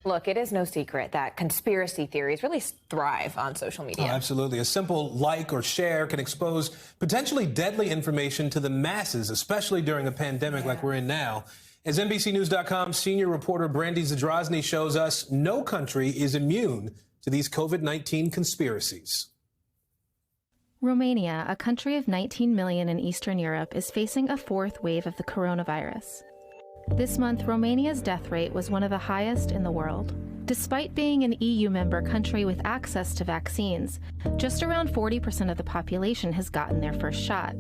Look, it is no secret that conspiracy theories really thrive on social media. Oh, absolutely. A simple like or share can expose potentially deadly information to the masses, especially during a pandemic like we're in now. As NBCNews.com senior reporter Brandy Zadrozny shows us, no country is immune to these COVID-19 conspiracies. Romania, a country of 19 million in Eastern Europe, is facing a fourth wave of the coronavirus. This month, Romania's death rate was one of the highest in the world. Despite being an EU member country with access to vaccines, just around 40% of the population has gotten their first shot.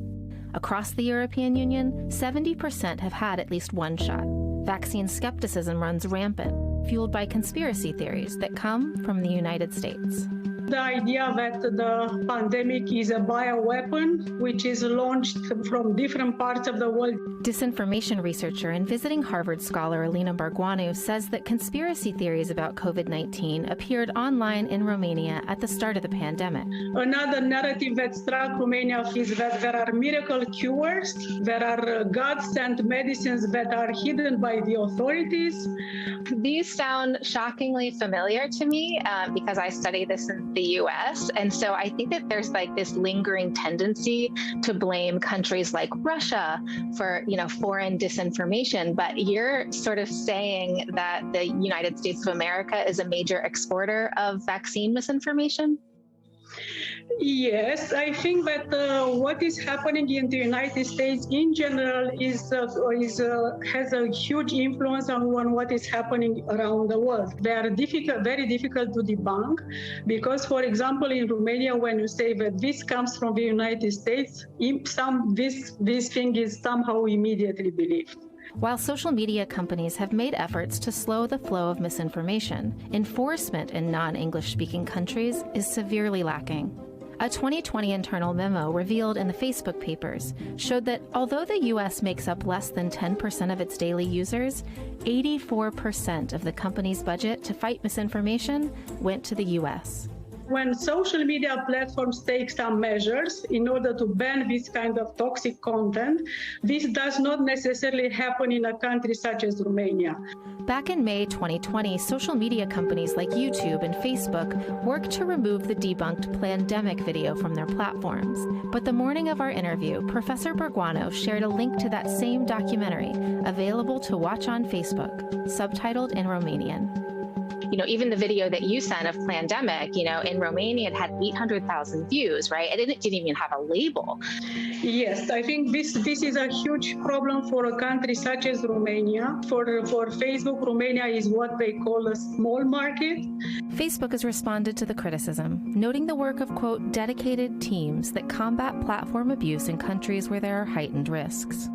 Across the European Union, 70% have had at least one shot. Vaccine skepticism runs rampant, fueled by conspiracy theories that come from the United States. The idea that the pandemic is a bioweapon, which is launched from different parts of the world. Disinformation researcher and visiting Harvard scholar Alina Bargoanu says that conspiracy theories about COVID-19 appeared online in Romania at the start of the pandemic. Another narrative that struck Romania is that there are miracle cures, there are God-sent medicines that are hidden by the authorities. These sound shockingly familiar to me because I study this in the US. And so I think that there's like this lingering tendency to blame countries like Russia for, foreign disinformation. But you're sort of saying that the United States of America is a major exporter of vaccine misinformation? Yes, I think that what is happening in the United States in general has a huge influence on what is happening around the world. They are very difficult to debunk because, for example, in Romania, when you say that this comes from the United States, this thing is somehow immediately believed. While social media companies have made efforts to slow the flow of misinformation, enforcement in non-English speaking countries is severely lacking. A 2020 internal memo revealed in the Facebook papers showed that although the U.S. makes up less than 10% of its daily users, 84% of the company's budget to fight misinformation went to the U.S. When social media platforms take some measures in order to ban this kind of toxic content, this does not necessarily happen in a country such as Romania. Back in May 2020, social media companies like YouTube and Facebook worked to remove the debunked Plandemic video from their platforms. But the morning of our interview, Professor Bargoanu shared a link to that same documentary, available to watch on Facebook, subtitled in Romanian. Even the video that you sent of Plandemic, in Romania, it had 800,000 views, right? And it didn't even have a label. Yes, I think this is a huge problem for a country such as Romania. For Facebook, Romania is what they call a small market. Facebook has responded to the criticism, noting the work of, quote, dedicated teams that combat platform abuse in countries where there are heightened risks.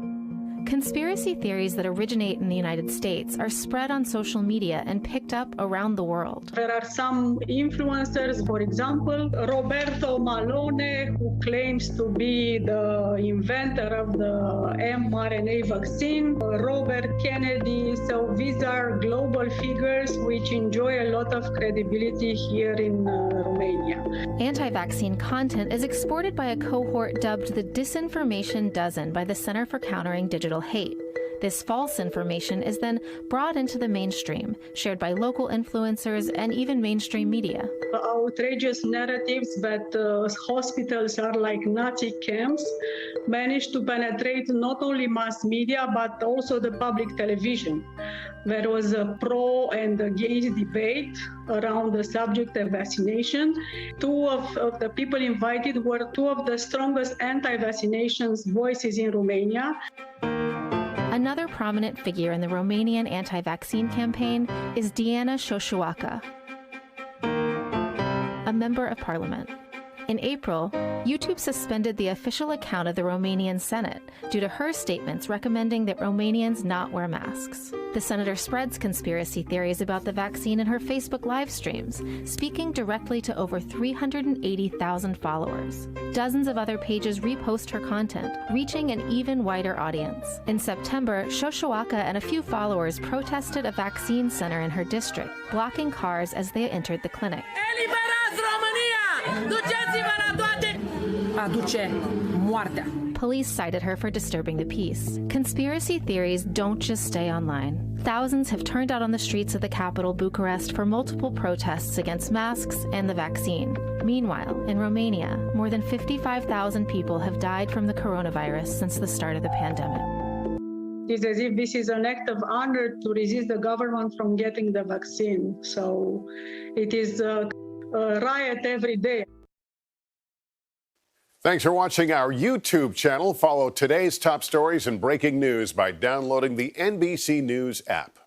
Conspiracy theories that originate in the United States are spread on social media and picked up around the world. There are some influencers, for example, Roberto Malone, who claims to be the inventor of the mRNA vaccine, Robert Kennedy. So these are global figures which enjoy a lot of credibility here in Romania. Anti-vaccine content is exported by a cohort dubbed the Disinformation Dozen by the Center for Countering Digital Hate. This false information is then brought into the mainstream, shared by local influencers and even mainstream media. Outrageous narratives that hospitals are like Nazi camps managed to penetrate not only mass media but also the public television. There was a pro and against debate around the subject of vaccination. Two of the people invited were two of the strongest anti-vaccinations voices in Romania. Another prominent figure in the Romanian anti-vaccine campaign is Diana Șoșoacă, a member of parliament. In April, YouTube suspended the official account of the Romanian Senate due to her statements recommending that Romanians not wear masks. The senator spreads conspiracy theories about the vaccine in her Facebook live streams, speaking directly to over 380,000 followers. Dozens of other pages repost her content, reaching an even wider audience. In September, Șoșoacă and a few followers protested a vaccine center in her district, blocking cars as they entered the clinic. Duceți-vă la toate! Aduce moartea. police cited her for disturbing the peace. Conspiracy theories don't just stay online. Thousands have turned out on the streets of the capital, Bucharest, for multiple protests against masks and the vaccine. Meanwhile, in Romania, more than 55,000 people have died from the coronavirus since the start of the pandemic. It's as if this is an act of honor to resist the government from getting the vaccine. So it is a riot every day. Thanks for watching our YouTube channel. Follow today's top stories and breaking news by downloading the NBC News app.